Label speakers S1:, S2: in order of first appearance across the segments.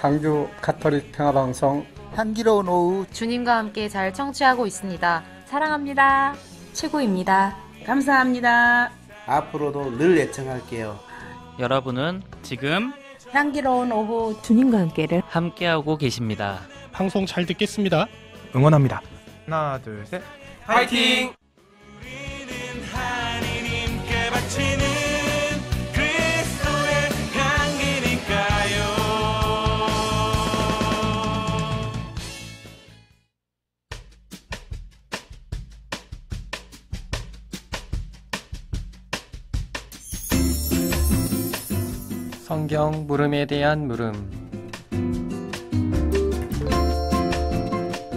S1: 광주 가톨릭 평화방송
S2: 향기로운 오후
S3: 주님과 함께 잘 청취하고 있습니다.
S4: 사랑합니다. 최고입니다. 감사합니다.
S5: 앞으로도 늘 애청할게요.
S6: 여러분은 지금
S4: 향기로운 오후 주님과 함께를
S6: 함께하고 계십니다.
S7: 방송 잘 듣겠습니다.
S8: 응원합니다. 하나, 둘, 셋.
S9: 파이팅!
S10: 성경 물음에 대한 물음.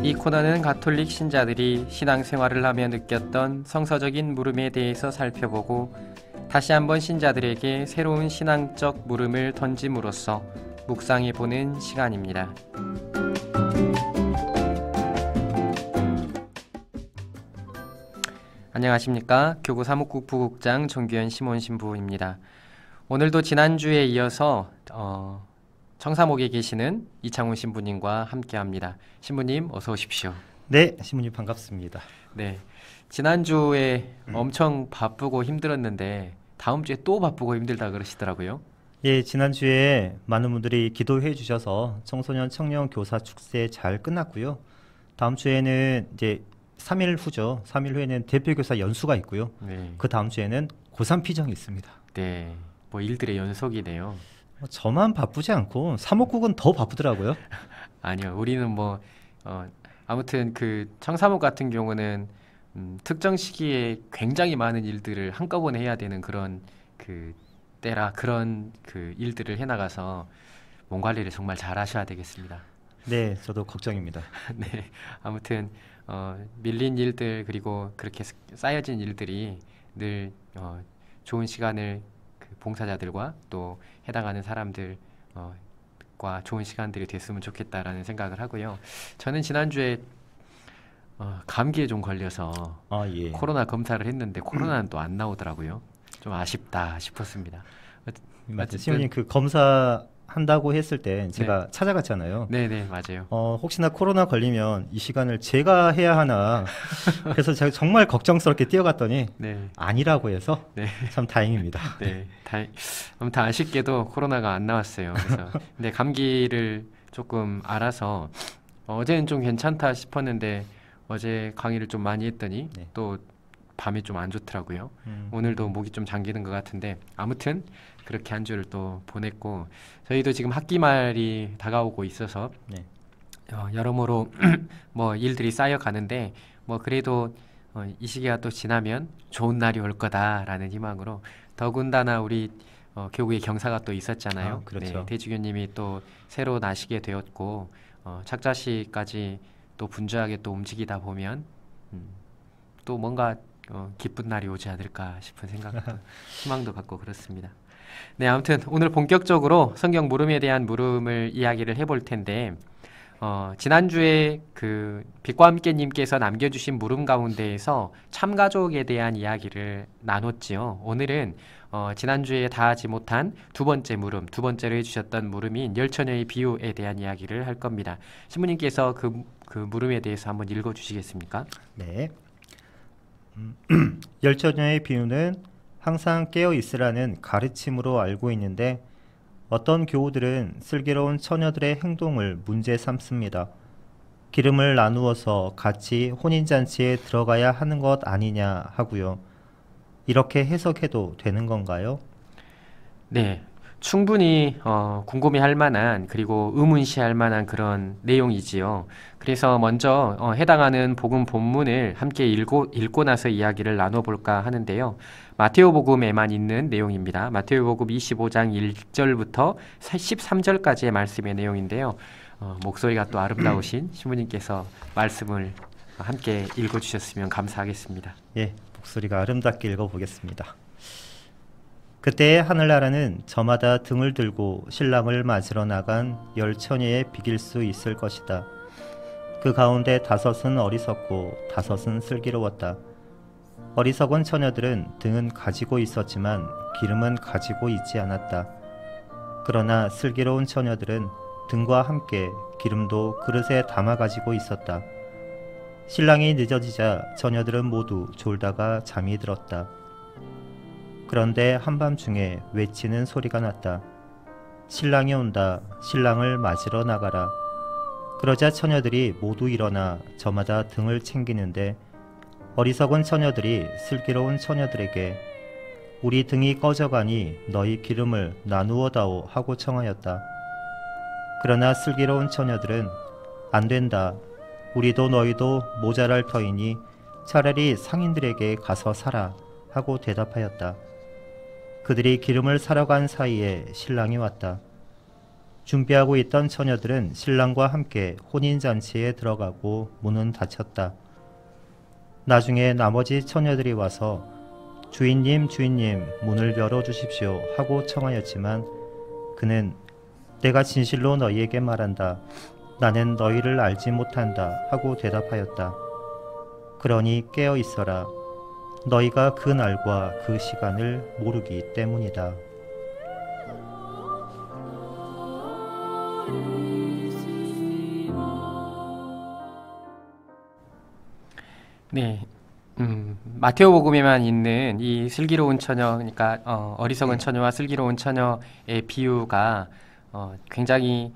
S10: 이 코너는 가톨릭 신자들이 신앙생활을 하며 느꼈던 성서적인 물음에 대해서 살펴보고 다시 한번 신자들에게 새로운 신앙적 물음을 던짐으로써 묵상해보는 시간입니다. 안녕하십니까. 교구 사무국 부국장 정규현 시몬 신부입니다. 오늘도 지난주에 이어서 청사목에 계시는 이창훈 신부님과 함께합니다. 신부님 어서 오십시오.
S11: 네, 신부님 반갑습니다.
S10: 네, 지난주에 엄청 바쁘고 힘들었는데 다음 주에 또 바쁘고 힘들다 그러시더라고요.
S11: 예, 지난주에 많은 분들이 기도해 주셔서 청소년 청년 교사 축제 잘 끝났고요. 다음 주에는 이제 3일 후죠. 3일 후에는 대표교사 연수가 있고요.
S10: 네.
S11: 그 다음 주에는 고3 피정이 있습니다.
S10: 네, 뭐 일들의 연속이네요.
S11: 저만 바쁘지 않고 사목국은 더 바쁘더라고요.
S10: 아니요, 우리는 뭐 아무튼 그 청사목 같은 경우는 특정 시기에 굉장히 많은 일들을 한꺼번에 해야 되는 그런 그 때라 그런 그 일들을 해나가서 몸 관리를 정말 잘 하셔야 되겠습니다.
S11: 네, 저도 걱정입니다.
S10: 네, 아무튼 밀린 일들 그리고 그렇게 쌓여진 일들이 늘 좋은 시간을 그 봉사자들과 또 해당하는 사람들 과 좋은 시간들이 됐으면 좋겠다라는 생각을 하고요. 저는 지난주에 감기에 좀 걸려서
S11: 예.
S10: 코로나 검사를 했는데 코로나는 또 안 나오더라고요. 좀 아쉽다 싶었습니다.
S11: 맞죠. 신부님 그 검사 한다고 했을 때 제가
S10: 네.
S11: 찾아갔잖아요.
S10: 네네, 맞아요.
S11: 혹시나 코로나 걸리면 이 시간을 제가 해야 하나 그래서 제가 정말 걱정스럽게 뛰어갔더니
S10: 네.
S11: 아니라고 해서
S10: 네.
S11: 참 다행입니다.
S10: 네, 아무튼 아쉽게도 코로나가 안 나왔어요. 그래서 근데 감기를 조금 알아서 어제는 좀 괜찮다 싶었는데 어제 강의를 좀 많이 했더니
S11: 네.
S10: 또 밤이 좀 안 좋더라고요. 오늘도 목이 좀 잠기는 것 같은데 아무튼 그렇게 한 주를 또 보냈고 저희도 지금 학기 말이 다가오고 있어서
S11: 네.
S10: 여러모로 뭐 일들이 쌓여가는데 뭐 그래도 이 시기가 또 지나면 좋은 날이 올 거다라는 희망으로 더군다나 우리 교구의 경사가 또 있었잖아요.
S11: 그렇죠.
S10: 네, 대주교님이 또 새로 나시게 되었고 착자시까지 또 분주하게 또 움직이다 보면 또 뭔가 기쁜 날이 오지 않을까 싶은 생각도 희망도 갖고 그렇습니다. 네, 아무튼 오늘 본격적으로 성경 물음에 대한 물음을 이야기를 해볼 텐데 지난주에 그 빛과 함께님께서 남겨주신 물음 가운데에서 참가족에 대한 이야기를 나눴지요. 오늘은 지난주에 다 하지 못한 두 번째 물음, 두 번째로 해주셨던 물음인 열처녀의 비유에 대한 이야기를 할 겁니다. 신부님께서 그 물음에 대해서 한번 읽어주시겠습니까?
S11: 네. 열처녀의 비유는 항상 깨어 있으라는 가르침으로 알고 있는데 어떤 교우들은 슬기로운 처녀들의 행동을 문제 삼습니다. 기름을 나누어서 같이 혼인잔치에 들어가야 하는 것 아니냐 하고요. 이렇게 해석해도 되는 건가요?
S10: 네, 충분히 궁금해할 만한 그리고 의문시할 만한 그런 내용이지요. 그래서 먼저 해당하는 복음 본문을 함께 읽고 나서 이야기를 나눠볼까 하는데요. 마테오복음에만 있는 내용입니다. 마테오복음 25장 1절부터 13절까지의 말씀의 내용인데요. 목소리가 또 아름다우신 신부님께서 말씀을 함께 읽어주셨으면 감사하겠습니다.
S11: 예, 목소리가 아름답게 읽어보겠습니다. 그때 하늘나라는 저마다 등을 들고 신랑을 맞으러 나간 열 처녀에 비길 수 있을 것이다. 그 가운데 5은 어리석고 5은 슬기로웠다. 어리석은 처녀들은 등은 가지고 있었지만 기름은 가지고 있지 않았다. 그러나 슬기로운 처녀들은 등과 함께 기름도 그릇에 담아 가지고 있었다. 신랑이 늦어지자 처녀들은 모두 졸다가 잠이 들었다. 그런데 한밤중에 외치는 소리가 났다. 신랑이 온다. 신랑을 맞으러 나가라. 그러자 처녀들이 모두 일어나 저마다 등을 챙기는데 어리석은 처녀들이 슬기로운 처녀들에게 우리 등이 꺼져가니 너희 기름을 나누어 다오 하고 청하였다. 그러나 슬기로운 처녀들은 안 된다. 우리도 너희도 모자랄 터이니 차라리 상인들에게 가서 사라 하고 대답하였다. 그들이 기름을 사러 간 사이에 신랑이 왔다. 준비하고 있던 처녀들은 신랑과 함께 혼인잔치에 들어가고 문은 닫혔다. 나중에 나머지 처녀들이 와서 주인님, 주인님, 문을 열어주십시오 하고 청하였지만 그는 내가 진실로 너희에게 말한다. 나는 너희를 알지 못한다 하고 대답하였다. 그러니 깨어 있어라. 너희가 그 날과 그 시간을 모르기 때문이다.
S10: 네, 마테오복음에만 있는 이 슬기로운 처녀, 그러니까 어리석은 처녀와 슬기로운 처녀의 비유가 굉장히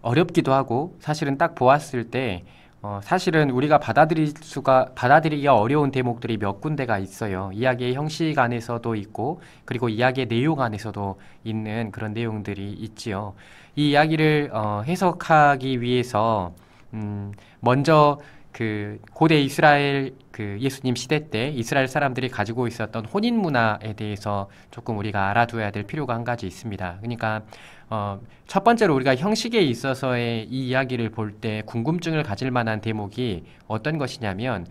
S10: 어렵기도 하고 사실은 딱 보았을 때 사실은 우리가 받아들이기가 어려운 대목들이 몇 군데가 있어요. 이야기의 형식 안에서도 있고 그리고 이야기의 내용 안에서도 있는 그런 내용들이 있지요. 이 이야기를 해석하기 위해서 먼저 고대 이스라엘 예수님 시대 때 이스라엘 사람들이 가지고 있었던 혼인 문화에 대해서 조금 우리가 알아둬야 될 필요가 한 가지 있습니다. 그러니까 첫 번째로 우리가 형식에 있어서의 이 이야기를 볼 때 궁금증을 가질 만한 대목이 어떤 것이냐면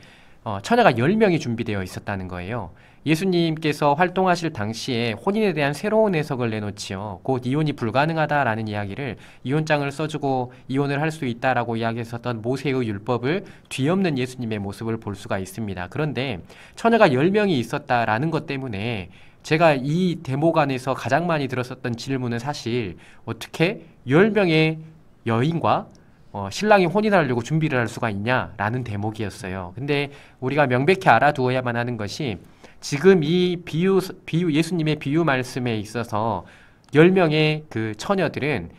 S10: 처녀가 10명이 준비되어 있었다는 거예요. 예수님께서 활동하실 당시에 혼인에 대한 새로운 해석을 내놓지요. 곧 이혼이 불가능하다라는 이야기를 이혼장을 써주고 이혼을 할 수 있다라고 이야기했었던 모세의 율법을 뒤엎는 예수님의 모습을 볼 수가 있습니다. 그런데 처녀가 10명이 있었다라는 것 때문에 제가 이 대목 안에서 가장 많이 들었었던 질문은 사실 어떻게 10명의 여인과 신랑이 혼인하려고 준비를 할 수가 있냐라는 대목이었어요. 근데 우리가 명백히 알아두어야만 하는 것이 지금 이 예수님의 비유 말씀에 있어서 10명의 그 처녀들은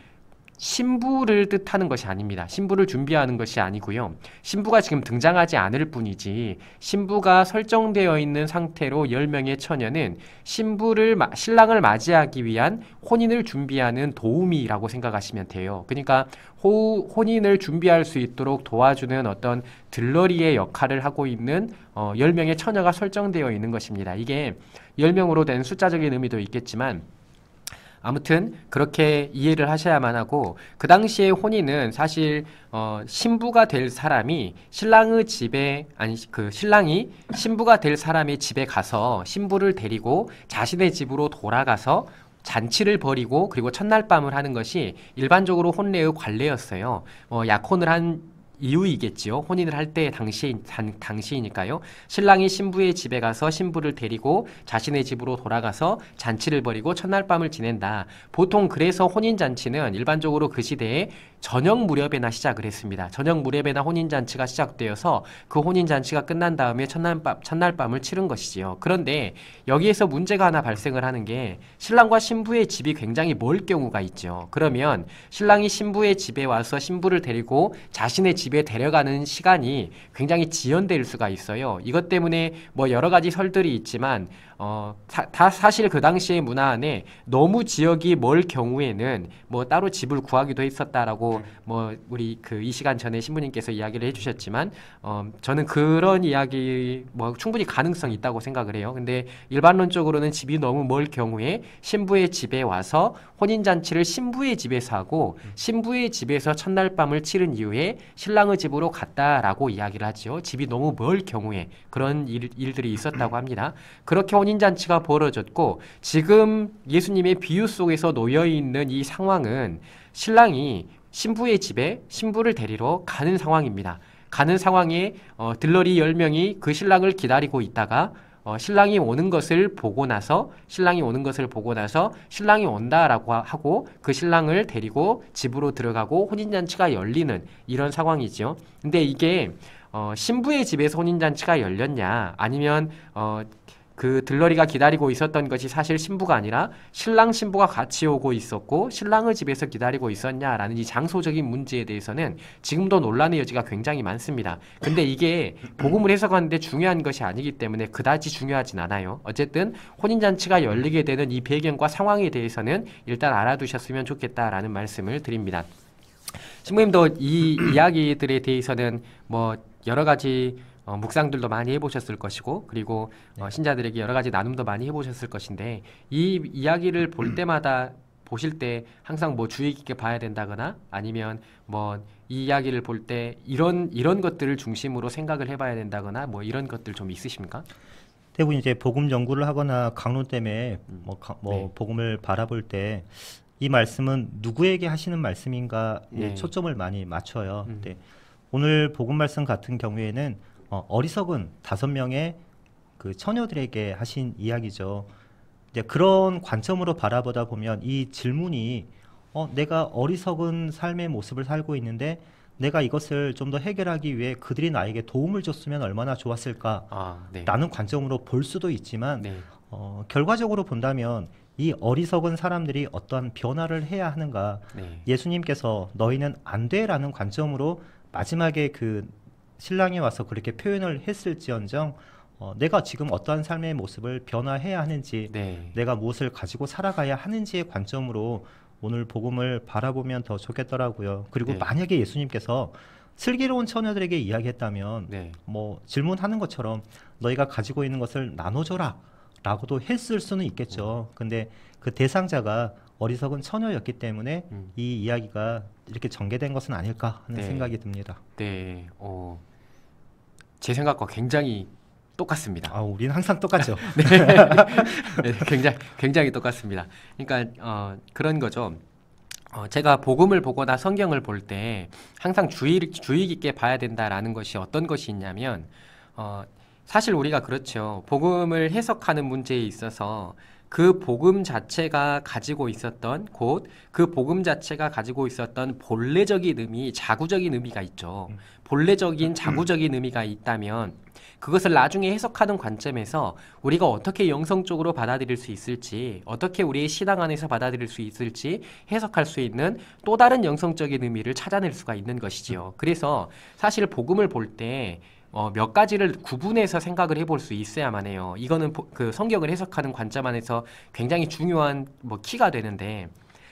S10: 신부를 뜻하는 것이 아닙니다. 신부를 준비하는 것이 아니고요. 신부가 지금 등장하지 않을 뿐이지 신부가 설정되어 있는 상태로 10명의 처녀는 신랑을 맞이하기 위한 혼인을 준비하는 도우미라고 생각하시면 돼요. 그러니까 혼인을 준비할 수 있도록 도와주는 어떤 들러리의 역할을 하고 있는 10명의 처녀가 설정되어 있는 것입니다. 이게 10명으로 된 숫자적인 의미도 있겠지만 아무튼 그렇게 이해를 하셔야만 하고 그 당시의 혼인은 사실 신부가 될 사람이 신랑의 집에 신랑이 신부가 될 사람의 집에 가서 신부를 데리고 자신의 집으로 돌아가서 잔치를 벌이고 그리고 첫날 밤을 하는 것이 일반적으로 혼례의 관례였어요. 약혼을 한 이유이겠지요. 혼인을 할 때 당시이니까요. 신랑이 신부의 집에 가서 신부를 데리고 자신의 집으로 돌아가서 잔치를 벌이고 첫날 밤을 지낸다. 보통 그래서 혼인잔치는 일반적으로 그 시대에 저녁 무렵에나 시작을 했습니다. 저녁 무렵에나 혼인잔치가 시작되어서 그 혼인잔치가 끝난 다음에 첫날 밤을 치른 것이지요. 그런데 여기에서 문제가 하나 발생을 하는 게 신랑과 신부의 집이 굉장히 멀 경우가 있죠. 그러면 신랑이 신부의 집에 와서 신부를 데리고 자신의 집에 데려가는 시간이 굉장히 지연될 수가 있어요. 이것 때문에 여러 가지 설들이 있지만 사실 그 당시의 문화 안에 너무 지역이 멀 경우에는 따로 집을 구하기도 했었다라고 우리 이 시간 전에 신부님께서 이야기를 해주셨지만 저는 그런 이야기 충분히 가능성이 있다고 생각을 해요. 근데 일반론적으로는 집이 너무 멀 경우에 신부의 집에 와서 혼인잔치를 신부의 집에서 하고 신부의 집에서 첫날 밤을 치른 이후에 신랑의 집으로 갔다라고 이야기를 하죠. 집이 너무 멀 경우에 그런 일들이 있었다고 합니다. 그렇게 혼인잔치가 벌어졌고 지금 예수님의 비유 속에서 놓여있는 이 상황은 신랑이 신부의 집에 신부를 데리러 가는 상황입니다. 가는 상황에 들러리 10명이 그 신랑을 기다리고 있다가 신랑이 오는 것을 보고 나서 신랑이 온다라고 하고 그 신랑을 데리고 집으로 들어가고 혼인잔치가 열리는 이런 상황이죠. 근데 이게 신부의 집에서 혼인잔치가 열렸냐 아니면 그 들러리가 기다리고 있었던 것이 사실 신부가 아니라 신랑 신부가 같이 오고 있었고 신랑을 집에서 기다리고 있었냐라는 이 장소적인 문제에 대해서는 지금도 논란의 여지가 굉장히 많습니다. 근데 이게 복음을 해석하는데 중요한 것이 아니기 때문에 그다지 중요하진 않아요. 어쨌든 혼인잔치가 열리게 되는 이 배경과 상황에 대해서는 일단 알아두셨으면 좋겠다라는 말씀을 드립니다. 신부님도 이 이야기들에 대해서는 뭐 여러 가지 묵상들도 많이 해보셨을 것이고 그리고 신자들에게 여러 가지 나눔도 많이 해보셨을 것인데 이 이야기를 볼 때마다 보실 때 항상 뭐 주의 깊게 봐야 된다거나 아니면 뭐 이 이야기를 볼 때 이런 것들을 중심으로 생각을 해봐야 된다거나 뭐 이런 것들 좀 있으십니까?
S11: 대부분 이제 복음 연구를 하거나 강론 때문에
S10: 네.
S11: 복음을 바라볼 때 이 말씀은 누구에게 하시는 말씀인가에
S10: 네.
S11: 초점을 많이 맞춰요. 근데 오늘 복음 말씀 같은 경우에는 어리석은 5명의 그 처녀들에게 하신 이야기죠. 이제 그런 관점으로 바라보다 보면 이 질문이 내가 어리석은 삶의 모습을 살고 있는데 내가 이것을 좀 더 해결하기 위해 그들이 나에게 도움을 줬으면 얼마나 좋았을까
S10: 네.
S11: 라는 관점으로 볼 수도 있지만
S10: 네.
S11: 결과적으로 본다면 이 어리석은 사람들이 어떠한 변화를 해야 하는가
S10: 네.
S11: 예수님께서 너희는 안 돼라는 관점으로 마지막에 그 신랑이 와서 그렇게 표현을 했을지언정 내가 지금 어떠한 삶의 모습을 변화해야 하는지
S10: 네.
S11: 내가 무엇을 가지고 살아가야 하는지의 관점으로 오늘 복음을 바라보면 더 좋겠더라고요. 그리고
S10: 네.
S11: 만약에 예수님께서 슬기로운 처녀들에게 이야기했다면
S10: 네.
S11: 뭐 질문하는 것처럼 너희가 가지고 있는 것을 나눠줘라 라고도 했을 수는 있겠죠. 근데 그 대상자가 어리석은 처녀였기 때문에 이 이야기가 이렇게 전개된 것은 아닐까 하는
S10: 네.
S11: 생각이 듭니다.
S10: 네. 제 생각과 굉장히 똑같습니다.
S11: 우리는 항상 똑같죠.
S10: 네, 굉장히 똑같습니다. 그러니까 그런 거죠. 제가 복음을 보거나 성경을 볼 때 항상 주의 깊게 봐야 된다라는 것이 어떤 것이 있냐면 사실 우리가 그렇죠. 복음을 해석하는 문제에 있어서 그 복음 자체가 가지고 있었던 그 복음 자체가 가지고 있었던 본래적인 의미, 자구적인 의미가 있죠. 본래적인 자구적인 의미가 있다면 그것을 나중에 해석하는 관점에서 우리가 어떻게 영성적으로 받아들일 수 있을지, 어떻게 우리의 신앙 안에서 받아들일 수 있을지 해석할 수 있는 또 다른 영성적인 의미를 찾아낼 수가 있는 것이지요. 그래서 사실 복음을 볼 때 몇 가지를 구분해서 생각을 해볼 수 있어야만 해요. 이거는 그 성경을 해석하는 관점 안에서 굉장히 중요한 키가 되는데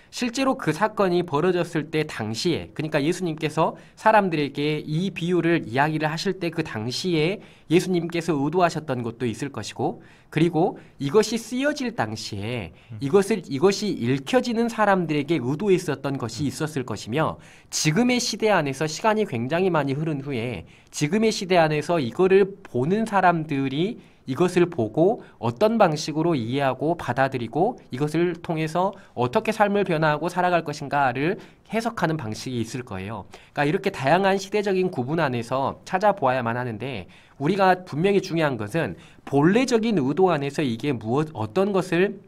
S10: 실제로 그 사건이 벌어졌을 때 당시에 그러니까 예수님께서 사람들에게 이 비유를 이야기를 하실 때 그 당시에 예수님께서 의도하셨던 것도 있을 것이고 그리고 이것이 쓰여질 당시에 이것이 읽혀지는 사람들에게 의도했었던 것이 있었을 것이며 지금의 시대 안에서 시간이 굉장히 많이 흐른 후에 지금의 시대 안에서 이거를 보는 사람들이 이것을 보고 어떤 방식으로 이해하고 받아들이고 이것을 통해서 어떻게 삶을 변화하고 살아갈 것인가를 해석하는 방식이 있을 거예요. 그러니까 이렇게 다양한 시대적인 구분 안에서 찾아보아야만 하는데 우리가 분명히 중요한 것은 본래적인 의도 안에서 이게 어떤 것을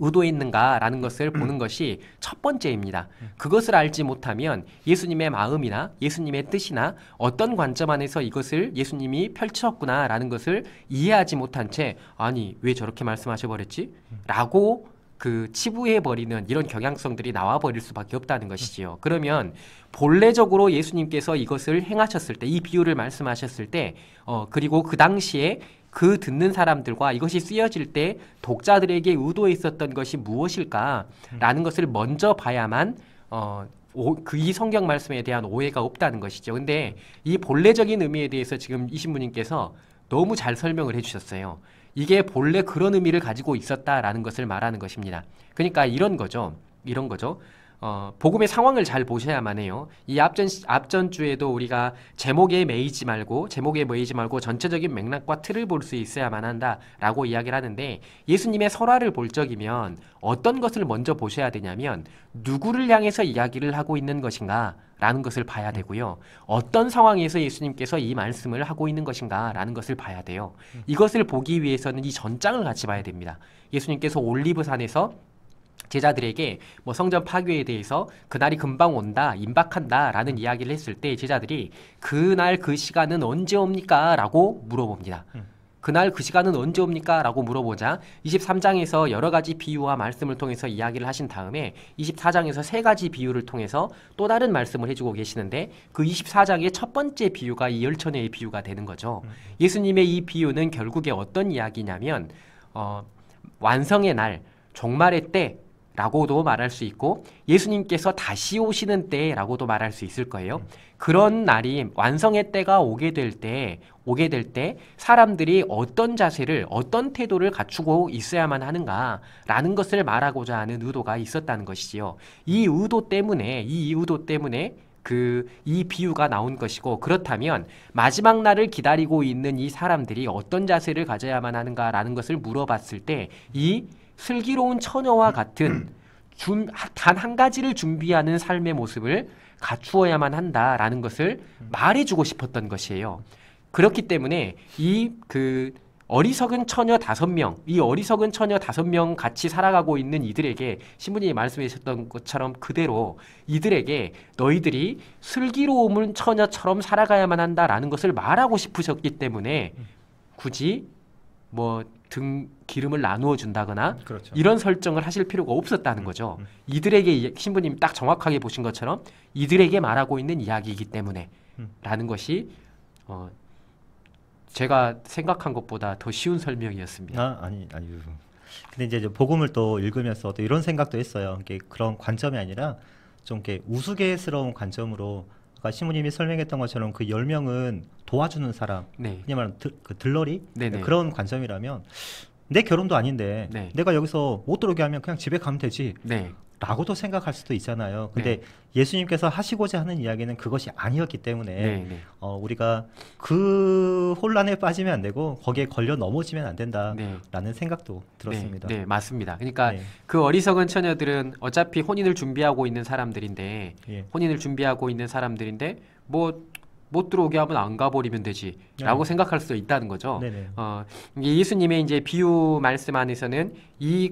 S10: 의도했는가라는 것을 보는 것이 첫 번째입니다. 그것을 알지 못하면 예수님의 마음이나 예수님의 뜻이나 어떤 관점 안에서 이것을 예수님이 펼쳤구나라는 것을 이해하지 못한 채 아니 왜 저렇게 말씀하셔버렸지? 라고 그 치부해버리는 이런 경향성들이 나와버릴 수밖에 없다는 것이지요. 그러면 본래적으로 예수님께서 이것을 행하셨을 때 이 비유를 말씀하셨을 때 그리고 그 당시에 그 듣는 사람들과 이것이 쓰여질 때 독자들에게 의도했었던 것이 무엇일까라는 것을 먼저 봐야만 이 성경 말씀에 대한 오해가 없다는 것이죠. 근데 이 본래적인 의미에 대해서 지금 이 신부님께서 너무 잘 설명을 해주셨어요. 이게 본래 그런 의미를 가지고 있었다라는 것을 말하는 것입니다. 그러니까 이런 거죠. 복음의 상황을 잘 보셔야만 해요. 이 앞전 주에도 우리가 제목에 매이지 말고 전체적인 맥락과 틀을 볼 수 있어야만 한다라고 이야기를 하는데, 예수님의 설화를 볼 적이면 어떤 것을 먼저 보셔야 되냐면 누구를 향해서 이야기를 하고 있는 것인가 라는 것을 봐야 되고요. 어떤 상황에서 예수님께서 이 말씀을 하고 있는 것인가 라는 것을 봐야 돼요. 이것을 보기 위해서는 이 전장을 같이 봐야 됩니다. 예수님께서 올리브산에서 제자들에게 뭐 성전 파괴에 대해서 그날이 금방 온다, 임박한다 라는 이야기를 했을 때 제자들이 그날 그 시간은 언제 옵니까? 라고 물어봅니다. 그날 그 시간은 언제 옵니까? 라고 물어보자 23장에서 여러 가지 비유와 말씀을 통해서 이야기를 하신 다음에 24장에서 세 가지 비유를 통해서 또 다른 말씀을 해주고 계시는데, 그 24장의 첫 번째 비유가 이 열처녀의 비유가 되는 거죠. 예수님의 이 비유는 결국에 어떤 이야기냐면 완성의 날, 종말의 때 라고도 말할 수 있고 예수님께서 다시 오시는 때라고도 말할 수 있을 거예요. 그런 날이, 완성의 때가 오게 될 때 사람들이 어떤 자세를, 어떤 태도를 갖추고 있어야만 하는가라는 것을 말하고자 하는 의도가 있었다는 것이지요. 이 의도 때문에 이 비유가 나온 것이고, 그렇다면 마지막 날을 기다리고 있는 이 사람들이 어떤 자세를 가져야만 하는가라는 것을 물어봤을 때 이 슬기로운 처녀와 같은 단 한 가지를 준비하는 삶의 모습을 갖추어야만 한다라는 것을 말해주고 싶었던 것이에요. 그렇기 때문에 어리석은 처녀 5명, 이 어리석은 처녀 5명 같이 살아가고 있는 이들에게 신부님이 말씀해 주셨던 것처럼 그대로 이들에게 너희들이 슬기로운 처녀처럼 살아가야만 한다라는 것을 말하고 싶으셨기 때문에 굳이 기름을 나누어 준다거나
S11: 그렇죠.
S10: 이런 설정을 하실 필요가 없었다는 거죠. 이들에게, 신부님이 딱 정확하게 보신 것처럼 이들에게 말하고 있는 이야기이기 때문에 라는 것이 제가 생각한 것보다 더 쉬운 설명이었습니다.
S11: 아니요. 근데 이제 복음을 또 읽으면서 또 이런 생각도 했어요. 이게 그런 관점이 아니라 좀 이렇게 우스갯스러운 관점으로, 아까 신부님이 설명했던 것처럼 그 10명은 도와주는 사람,
S10: 네.
S11: 그냥 말하면 그 들러리?
S10: 네네.
S11: 그런 관점이라면 내 결혼도 아닌데
S10: 네.
S11: 내가 여기서 못 들어오게 하면 그냥 집에 가면 되지
S10: 네.
S11: 라고도 생각할 수도 있잖아요. 근데
S10: 네.
S11: 예수님께서 하시고자 하는 이야기는 그것이 아니었기 때문에
S10: 네.
S11: 우리가 그 혼란에 빠지면 안 되고 거기에 걸려 넘어지면 안 된다라는
S10: 네.
S11: 생각도 들었습니다.
S10: 네, 맞습니다. 그러니까
S11: 네.
S10: 그 어리석은 처녀들은 어차피 혼인을 준비하고 있는 사람들인데 못 들어오게 하면 안 가버리면 되지라고 생각할 수도 있다는 거죠.
S11: 네네.
S10: 이게 예수님의 이제 비유 말씀 안에서는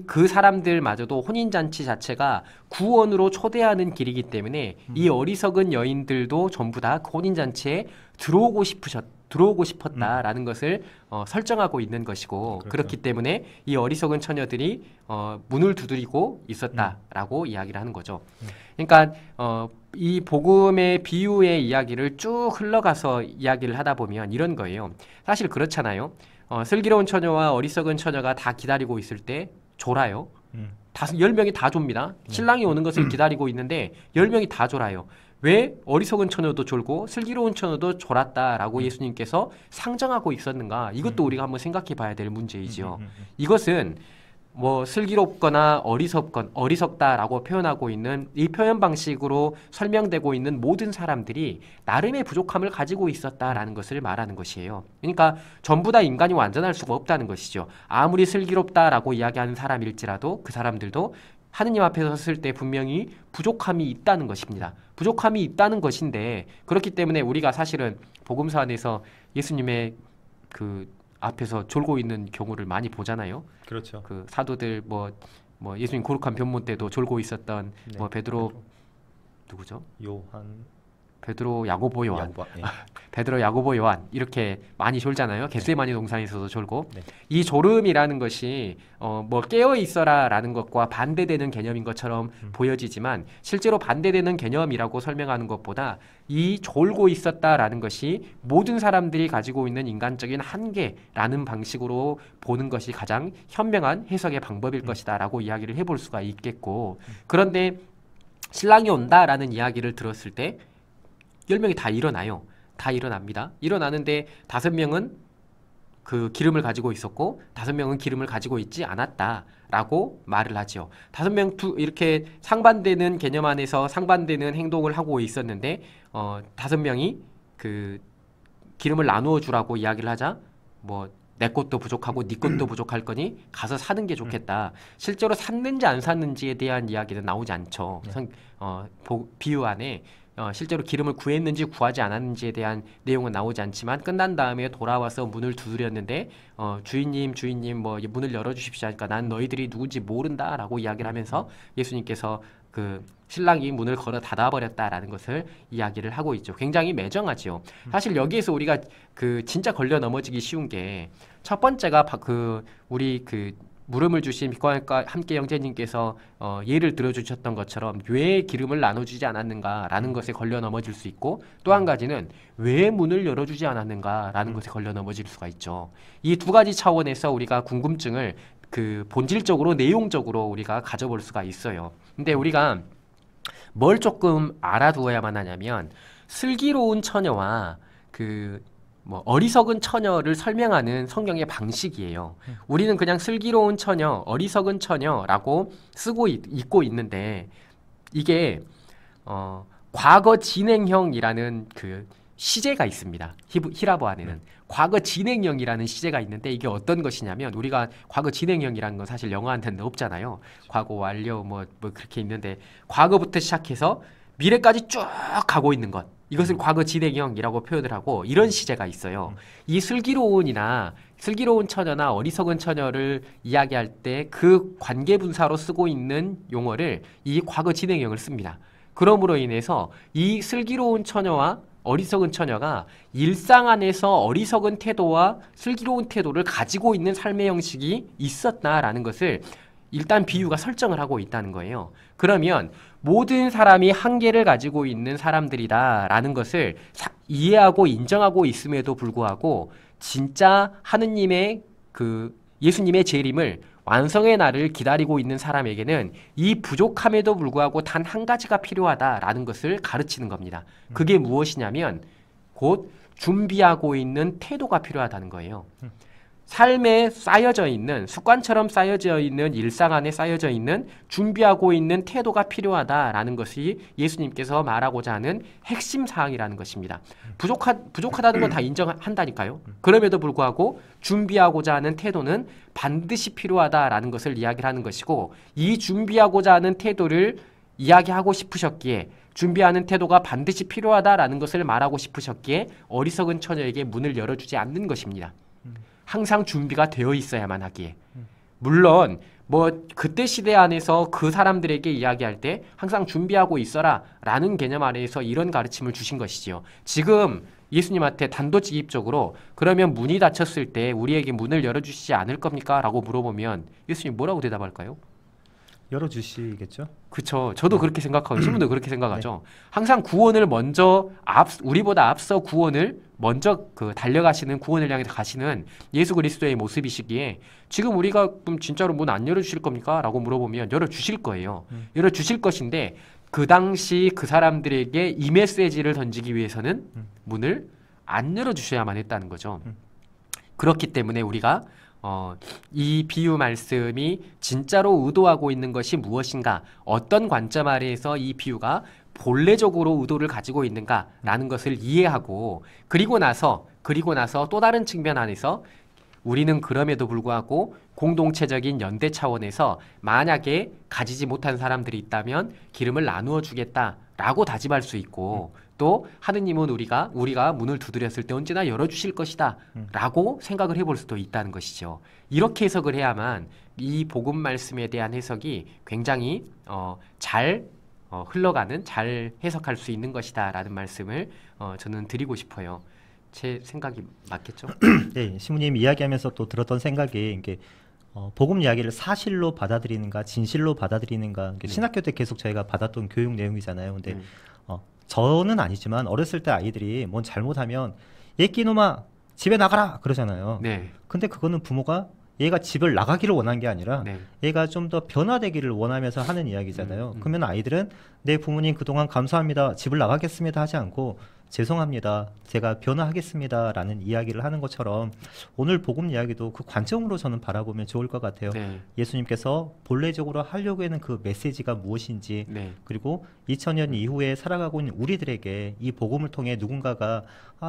S10: 그 사람들마저도 혼인잔치 자체가 구원으로 초대하는 길이기 때문에 이 어리석은 여인들도 전부 다 그 혼인잔치에 들어오고 싶었다라는 것을 설정하고 있는 것이고,
S11: 그렇죠.
S10: 그렇기 때문에 이 어리석은 처녀들이 문을 두드리고 있었다라고 이야기를 하는 거죠. 그러니까 이 복음의 비유의 이야기를 쭉 흘러가서 이야기를 하다 보면 이런 거예요. 사실 그렇잖아요. 슬기로운 처녀와 어리석은 처녀가 다 기다리고 있을 때 졸아요. 10명이 다 좁니다. 신랑이 오는 것을 기다리고 있는데 10명이 다 졸아요. 왜 어리석은 처녀도 졸고 슬기로운 처녀도 졸았다라고 예수님께서 상정하고 있었는가? 이것도 우리가 한번 생각해 봐야 될 문제이지요. 이것은 슬기롭거나 어리석다라고 표현하고 있는 이 표현 방식으로 설명되고 있는 모든 사람들이 나름의 부족함을 가지고 있었다라는 것을 말하는 것이에요. 그러니까 전부 다 인간이 완전할 수가 없다는 것이죠. 아무리 슬기롭다라고 이야기하는 사람일지라도 그 사람들도 하느님 앞에 섰을 때 분명히 부족함이 있다는 것입니다. 부족함이 있다는 것인데, 그렇기 때문에 우리가 사실은 복음서 안에서 예수님의 그 앞에서 졸고 있는 경우를 많이 보잖아요.
S11: 그렇죠.
S10: 그 사도들 예수님 거룩한 변문 때도 졸고 있었던 베드로 누구죠? 베드로, 야고보, 요한. 베드로, 야고보, 요한 이렇게 많이 졸잖아요. 겟세마니 동산에서도 졸고.
S11: 네.
S10: 이 졸음이라는 것이 깨어 있어라라는 것과 반대되는 개념인 것처럼 보여지지만 실제로 반대되는 개념이라고 설명하는 것보다 이 졸고 있었다라는 것이 모든 사람들이 가지고 있는 인간적인 한계라는 방식으로 보는 것이 가장 현명한 해석의 방법일 것이다라고 이야기를 해볼 수가 있겠고, 그런데 신랑이 온다라는 이야기를 들었을 때 10명이 다 일어나요. 다 일어납니다. 일어나는데 5명은 그 기름을 가지고 있었고 5명은 기름을 가지고 있지 않았다라고 말을 하죠. 5명 이렇게 상반되는 개념 안에서 상반되는 행동을 하고 있었는데 5명이 그 기름을 나누어 주라고 이야기를 하자 뭐 내 것도 부족하고 네 것도 부족할 거니 가서 사는 게 좋겠다. 실제로 샀는지 안 샀는지에 대한 이야기는 나오지 않죠. 비유 안에 실제로 기름을 구했는지 구하지 않았는지에 대한 내용은 나오지 않지만 끝난 다음에 돌아와서 문을 두드렸는데 주인님 뭐 문을 열어주십시오 하니까 난 너희들이 누군지 모른다라고 이야기를 하면서 예수님께서 그 신랑이 문을 걸어 닫아버렸다라는 것을 이야기를 하고 있죠. 굉장히 매정하죠. 사실 여기에서 우리가 그 진짜 걸려 넘어지기 쉬운 게 첫 번째가 우리 그 물음을 주신 빛과 함께 형제님께서 예를 들어주셨던 것처럼 왜 기름을 나눠주지 않았는가라는 것에 걸려 넘어질 수 있고 또 한 가지는 왜 문을 열어주지 않았는가라는 것에 걸려 넘어질 수가 있죠. 이 두 가지 차원에서 우리가 궁금증을 그 본질적으로 내용적으로 우리가 가져볼 수가 있어요. 근데 우리가 뭘 조금 알아두어야만 하냐면 슬기로운 처녀와 그 뭐 어리석은 처녀를 설명하는 성경의 방식이에요. 우리는 그냥 슬기로운 처녀, 어리석은 처녀라고 쓰고 있고 있는데 이게 과거 진행형이라는 그 시제가 있습니다. 히라보 안에는 과거 진행형이라는 시제가 있는데 이게 어떤 것이냐면 우리가 과거 진행형이라는 건 사실 영어한테는 없잖아요. 과거 완료 뭐 그렇게 있는데 과거부터 시작해서 미래까지 쭉 가고 있는 것. 이것을 과거 진행형이라고 표현을 하고 이런 시제가 있어요. 이 슬기로운 처녀나 어리석은 처녀를 이야기할 때 그 관계분사로 쓰고 있는 용어를 이 과거 진행형을 씁니다. 그러므로 인해서 이 슬기로운 처녀와 어리석은 처녀가 일상 안에서 어리석은 태도와 슬기로운 태도를 가지고 있는 삶의 형식이 있었다라는 것을 일단 비유가 설정을 하고 있다는 거예요. 그러면 모든 사람이 한계를 가지고 있는 사람들이다라는 것을 이해하고 인정하고 있음에도 불구하고 진짜 하느님의 그 예수님의 재림을 완성의 날을 기다리고 있는 사람에게는 이 부족함에도 불구하고 단 한 가지가 필요하다라는 것을 가르치는 겁니다. 그게 무엇이냐면 곧 준비하고 있는 태도가 필요하다는 거예요. 삶에 쌓여져 있는 습관처럼 쌓여져 있는 일상 안에 쌓여져 있는 준비하고 있는 태도가 필요하다라는 것이 예수님께서 말하고자 하는 핵심 사항이라는 것입니다. 부족하다는 건 다 인정한다니까요. 그럼에도 불구하고 준비하고자 하는 태도는 반드시 필요하다라는 것을 이야기를 하는 것이고 이 준비하고자 하는 태도를 이야기하고 싶으셨기에 준비하는 태도가 반드시 필요하다라는 것을 말하고 싶으셨기에 어리석은 처녀에게 문을 열어주지 않는 것입니다. 항상 준비가 되어 있어야만 하기에. 물론 뭐 그때 시대 안에서 그 사람들에게 이야기할 때 항상 준비하고 있어라 라는 개념 아래에서 이런 가르침을 주신 것이지요. 지금 예수님한테 단도직입적으로 그러면 문이 닫혔을 때 우리에게 문을 열어주시지 않을 겁니까? 라고 물어보면 예수님 뭐라고 대답할까요?
S11: 열어주시겠죠?
S10: 그렇죠. 저도 그렇게 생각하고 신분도 그렇게 생각하죠. 항상 구원을 먼저 우리보다 앞서 구원을 먼저 그 달려가시는 구원을 향해 가시는 예수 그리스도의 모습이시기에 지금 우리가 그럼 진짜로 문 안 열어주실 겁니까? 라고 물어보면 열어주실 거예요. 열어주실 것인데 그 당시 그 사람들에게 이 메시지를 던지기 위해서는 문을 안 열어주셔야만 했다는 거죠. 그렇기 때문에 우리가 이 비유 말씀이 진짜로 의도하고 있는 것이 무엇인가, 어떤 관점 아래에서 이 비유가 본래적으로 의도를 가지고 있는가라는 것을 이해하고 그리고 나서 또 다른 측면 안에서 우리는 그럼에도 불구하고 공동체적인 연대 차원에서 만약에 가지지 못한 사람들이 있다면 기름을 나누어 주겠다라고 다짐할 수 있고 또 하느님은 우리가 문을 두드렸을 때 언제나 열어주실 것이다 라고 생각을 해볼 수도 있다는 것이죠. 이렇게 해석을 해야만 이 복음 말씀에 대한 해석이 굉장히 잘 흘러가는, 잘 해석할 수 있는 것이다 라는 말씀을 저는 드리고 싶어요. 제 생각이 맞겠죠?
S11: 네, 신부님 이야기하면서 또 들었던 생각이 이게 복음 이야기를 사실로 받아들이는가 진실로 받아들이는가 신학교 때 계속 저희가 받았던 교육 내용이잖아요. 근데 저는 아니지만 어렸을 때 아이들이 뭔 잘못하면 얘끼놈아 집에 나가라 그러잖아요.
S10: 네.
S11: 근데 그거는 부모가 얘가 집을 나가기를 원한 게 아니라
S10: 네.
S11: 얘가 좀 더 변화되기를 원하면서 하는 이야기잖아요. 그러면 아이들은 내 부모님 그동안 감사합니다. 집을 나가겠습니다 하지 않고 죄송합니다. 제가 변화하겠습니다. 라는 이야기를 하는 것처럼 오늘 복음 이야기도 그 관점으로 저는 바라보면 좋을 것 같아요.
S10: 네.
S11: 예수님께서 본래적으로 하려고 하는 그 메시지가 무엇인지
S10: 네.
S11: 그리고 2000년 이후에 살아가고 있는 우리들에게 이 복음을 통해 누군가가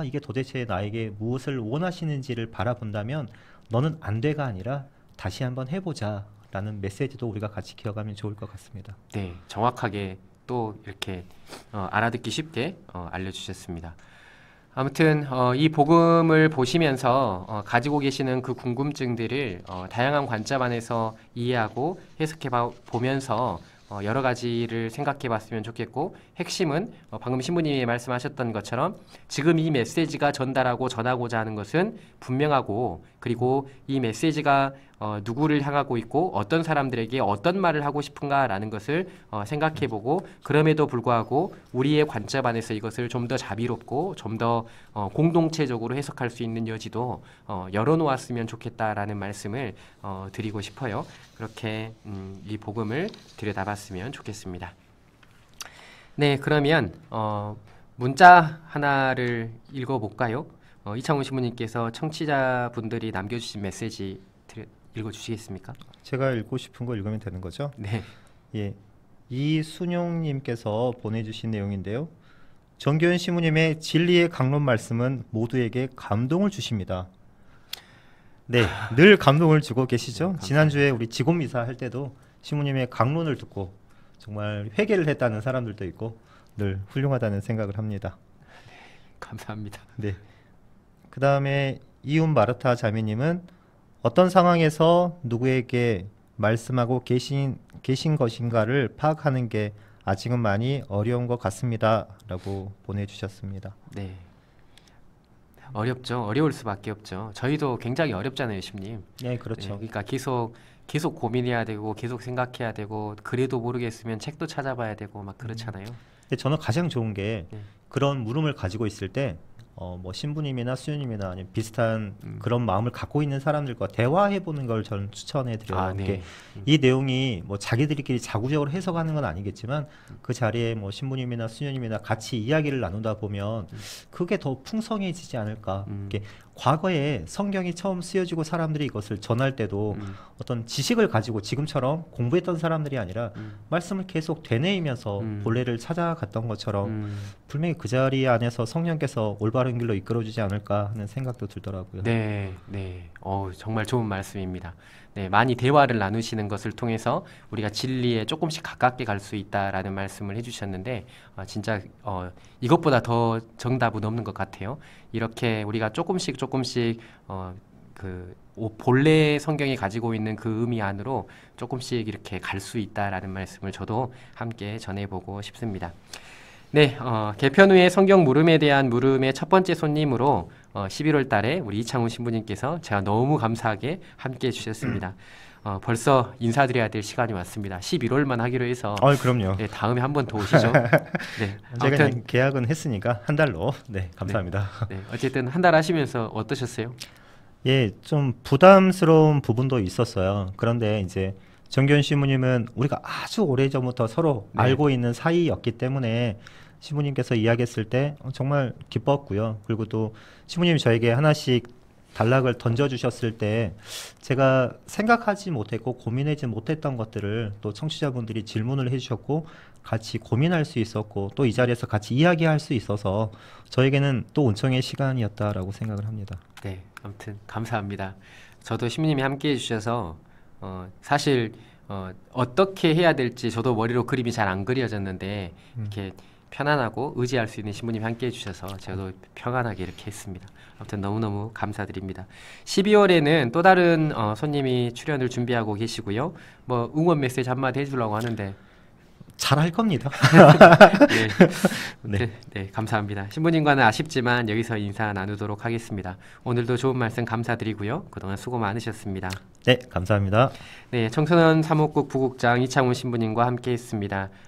S11: 이게 도대체 나에게 무엇을 원하시는지를 바라본다면 너는 안 돼가 아니라 다시 한번 해보자 라는 메시지도 우리가 같이 기억하면 좋을 것 같습니다.
S10: 네, 정확하게 또 이렇게 알아듣기 쉽게 알려주셨습니다. 아무튼 이 복음을 보시면서 가지고 계시는 그 궁금증들을 다양한 관점 안에서 이해하고 해석해 보면서 여러 가지를 생각해 봤으면 좋겠고, 핵심은 방금 신부님이 말씀하셨던 것처럼 지금 이 메시지가 전달하고 전하고자 하는 것은 분명하고, 그리고 이 메시지가 누구를 향하고 있고 어떤 사람들에게 어떤 말을 하고 싶은가라는 것을 생각해 보고, 그럼에도 불구하고 우리의 관점 안에서 이것을 좀 더 자비롭고 좀 더 공동체적으로 해석할 수 있는 여지도 열어놓았으면 좋겠다라는 말씀을 드리고 싶어요. 그렇게 이 복음을 들여다봤으면 좋겠습니다. 네, 그러면 문자 하나를 읽어볼까요? 이창훈 신부님께서 청취자분들이 남겨주신 메시지 읽어주시겠습니까?
S11: 제가 읽고 싶은 거 읽으면 되는 거죠?
S10: 네.
S11: 예, 이순용님께서 보내주신 내용인데요. 정교현 신부님의 진리의 강론 말씀은 모두에게 감동을 주십니다. 네, 늘 감동을 주고 계시죠? 지난주에 우리 직원미사 할 때도 신부님의 강론을 듣고 정말 회개를 했다는 사람들도 있고 늘 훌륭하다는 생각을 합니다.
S10: 감사합니다.
S11: 네. 그 다음에 이웃 마르타 자매님은 어떤 상황에서 누구에게 말씀하고 계신 것인가를 파악하는 게 아직은 많이 어려운 것 같습니다. 라고 보내주셨습니다.
S10: 네. 어렵죠. 어려울 수밖에 없죠. 저희도 굉장히 어렵잖아요, 신님.
S11: 네, 그렇죠.
S10: 네, 그러니까 계속 고민해야 되고 계속 생각해야 되고, 그래도 모르겠으면 책도 찾아봐야 되고 막 그렇잖아요.
S11: 근데 저는 가장 좋은 게
S10: 네.
S11: 그런 물음을 가지고 있을 때 뭐 신부님이나 수녀님이나 아니면 비슷한 그런 마음을 갖고 있는 사람들과 대화해보는 걸 저는 추천해드려요.
S10: 네.
S11: 이 내용이 뭐 자기들끼리 자구적으로 해석하는 건 아니겠지만 그 자리에 뭐 신부님이나 수녀님이나 같이 이야기를 나누다 보면 그게 더 풍성해지지 않을까. 이게 과거에 성경이 처음 쓰여지고 사람들이 이것을 전할 때도 어떤 지식을 가지고 지금처럼 공부했던 사람들이 아니라 말씀을 계속 되뇌이면서 본래를 찾아갔던 것처럼 분명히 그 자리 안에서 성령께서 올바른 길로 이끌어주지 않을까 하는 생각도 들더라고요.
S10: 네, 네. 정말 좋은 말씀입니다. 네, 많이 대화를 나누시는 것을 통해서 우리가 진리에 조금씩 가깝게 갈 수 있다라는 말씀을 해주셨는데, 진짜 이것보다 더 정답은 없는 것 같아요. 이렇게 우리가 조금씩 본래 성경이 가지고 있는 그 의미 안으로 조금씩 이렇게 갈 수 있다라는 말씀을 저도 함께 전해보고 싶습니다. 네, 개편 후에 성경 물음에 대한 물음의 첫 번째 손님으로 11월 달에 우리 이창훈 신부님께서 제가 너무 감사하게 함께 해주셨습니다. 벌써 인사드려야 될 시간이 왔습니다. 11월만 하기로 해서
S11: 그럼요.
S10: 네, 다음에 한 번 더 오시죠. 네,
S11: 제가 그냥 계약은 했으니까 한 달로. 네, 감사합니다.
S10: 네, 어쨌든 한 달 하시면서 어떠셨어요?
S11: 예, 좀 부담스러운 부분도 있었어요. 그런데 이제 정교현 신부님은 우리가 아주 오래전부터 서로 알고 있는 사이였기 때문에 신부님께서 이야기했을 때 정말 기뻤고요. 그리고 또 신부님이 저에게 하나씩 단락을 던져주셨을 때 제가 생각하지 못했고 고민하지 못했던 것들을 또 청취자분들이 질문을 해주셨고 같이 고민할 수 있었고 또 이 자리에서 같이 이야기할 수 있어서 저에게는 또 은총의 시간이었다라고 생각을 합니다.
S10: 네, 아무튼 감사합니다. 저도 신부님이 함께 해주셔서 사실 어떻게 해야 될지 저도 머리로 그림이 잘 안 그려졌는데 이렇게 편안하고 의지할 수 있는 신부님이 함께 해주셔서 저도 평안하게 이렇게 했습니다. 아무튼 너무너무 감사드립니다. 12월에는 또 다른 손님이 출연을 준비하고 계시고요. 뭐 응원 메시지 한마디 해주려고 하는데
S11: 잘할 겁니다.
S10: 네. 네, 감사합니다. 신부님과는 아쉽지만 여기서 인사 나누도록 하겠습니다. 오늘도 좋은 말씀 감사드리고요. 그동안 수고 많으셨습니다.
S11: 네, 감사합니다.
S10: 네, 청소년 사목국 부국장 이창훈 신부님과 함께했습니다.